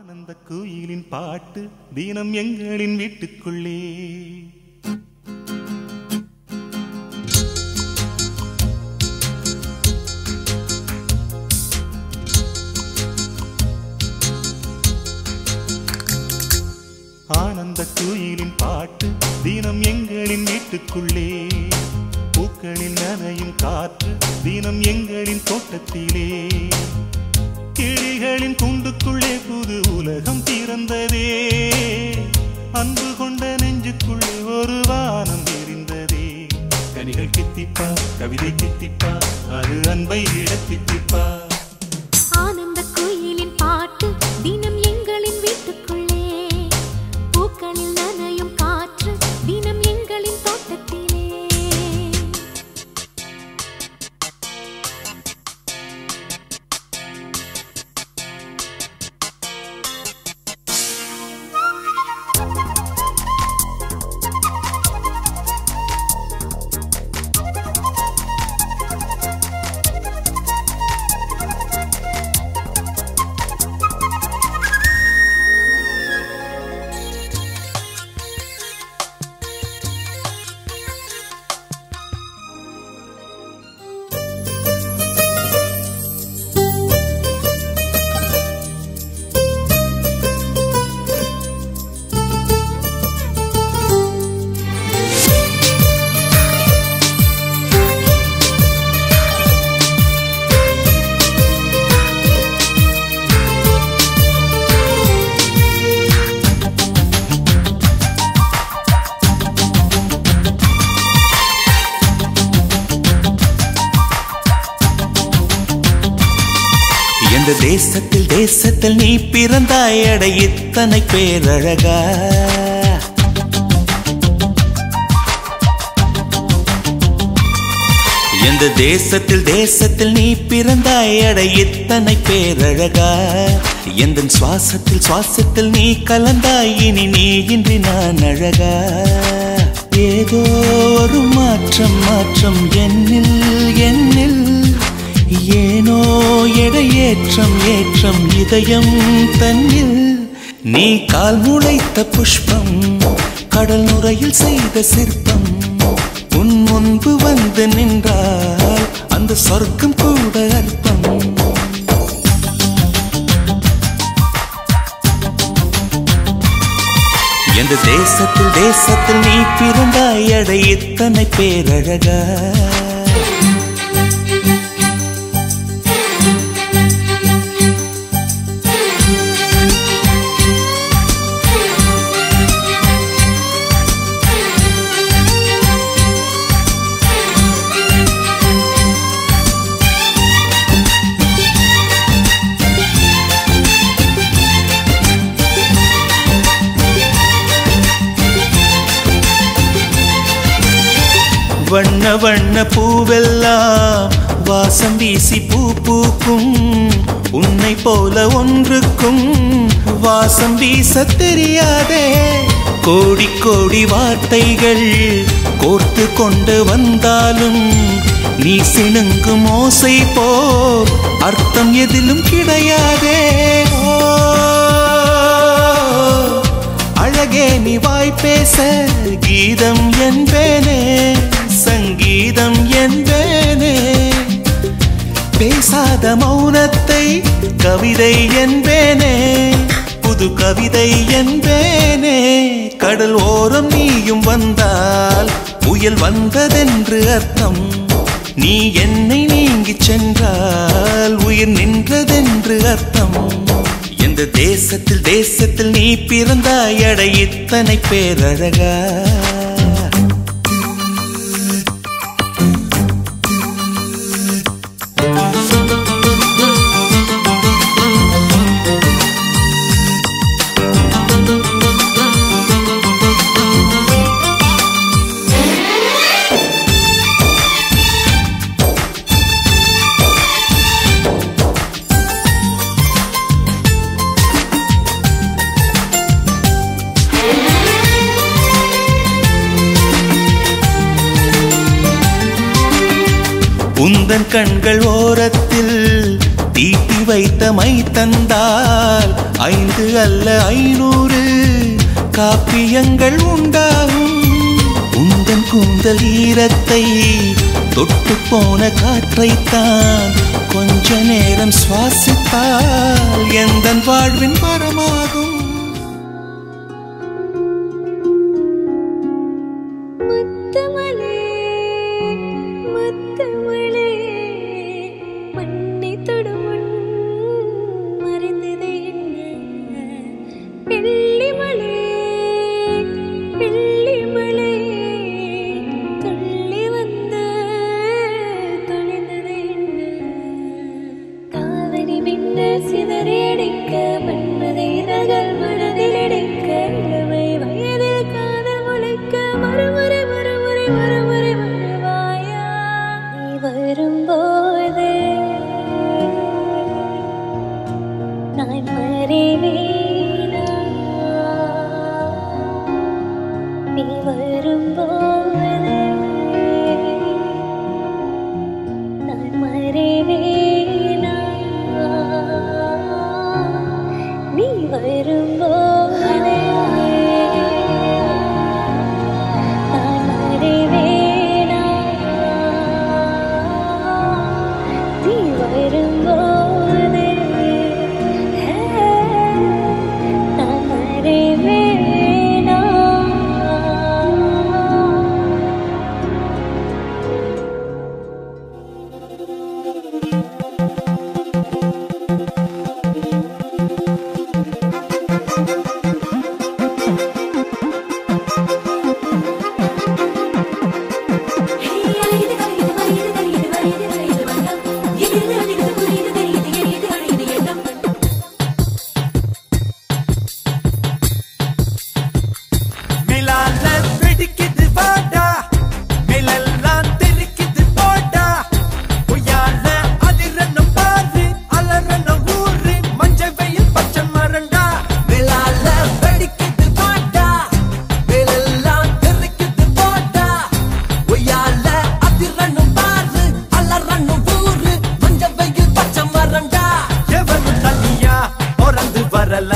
ஆனந்த குயிலின் பாட்டு தினம் எங்களின் வீட்டுக்குள்ளே. ஆனந்த குயிலின் பாட்டு தினம் எங்களின் வீட்டுக்குள்ளே. பூக்களில் நனையும் காற்று தினம் எங்களின் தோட்டத்திலே. கிளிகளின் கூண்டுக்குள்ளே புது உலகம் பிறந்ததே. அன்பு கொண்ட நெஞ்சுக்குள்ளே ஒரு வானம் எரிந்ததே. கனிகள் கித்திப்பா, கவிதை கித்திப்பா, அது அன்பை இடத்தித்திப்பா. ஆனந்த குயிலின் பாட்டு தினம் எங்களின் வீட்டுக்குள்ளே. பூக்களில் நனையும் காற்று தினம் எங்களின் தோட்டத்திலே. எந்த தேசத்தில் தேசத்தில் நீ பிறந்தாய் அட இத்தனை பேரழகா. எந்த தேசத்தில் தேசத்தில் நீ பிறந்தாய் அட இத்தனை பேரழகா. எந்த சுவாசத்தில் சுவாசத்தில் நீ கலந்தாய் இனி நீ இன்றி நான் அழகா. ஏதோ ஒரு மாற்றம் மாற்றம் என்னில் என்னில். ஏனோ எடையேற்றம் ஏற்றம் இதயம் தன்னில். நீ கால் முளைத்த புஷ்பம் கடல் நுரையில் செய்த சிற்பம். உன் முன்பு வந்து நின்றால் அந்த சொர்க்கம் கூட அற்பம். எந்த தேசத்தில் தேசத்தில் நீ பிறந்தாய் அட இத்தனை பேரழகா. வண்ண வண்ண பூவெல்லாம் வாசம் வீசி பூ பூக்கும். உன்னை போல ஒன்றுக்கும் வாசம் வீச தெரியாதே. கோடி கோடி வார்த்தைகள் கோர்த்து கொண்டு வந்தாலும் நீ சிணுங்கும் ஓசை போல் அர்த்தம் எதிலும் கிடையாதே. அழகே நீ வாய் பேச கீதம் என்பேனே சங்கீதம் என்பேனே. பேசாத மௌனத்தை கவிதை என்பேனே புது கவிதை என்பேனே. கடல் ஓரம் நீயும் வந்தால் புயல் வந்ததென்று அர்த்தம். நீ என்னை நீங்கி சென்றால் உயிர் நின்றதென்று அர்த்தம். எந்த தேசத்தில் தேசத்தில் நீ பிறந்தாய் அட இத்தனை பேரழகா. உந்தன் கண்கள் ஓரத்தில் தீட்டி வைத்த மை தந்தால் 5 அல்ல 500 காப்பியங்கள் உண்டாகும். உந்தன் கூந்தல் ஈரத்தை தொட்டு போன காற்றைத்தான் கொஞ்ச நேரம் சுவாசித்தால் எந்தன் வாழ்வின் மரமாகும். சிதறடிக்க மன்மதை ரகள் மனதிலடிக்க இளமை வயதில் காதல் முளைக்க மறுமுறை மறுமுறை மறுமுறை வருவாயா நீ வரும்போது நான் மறைவேனா நீ வரும்போது நான் மறைவேனா நீ வரும்போது நான் மறைவேனா நீ வரும்போது நான் மறைவேனா. வரல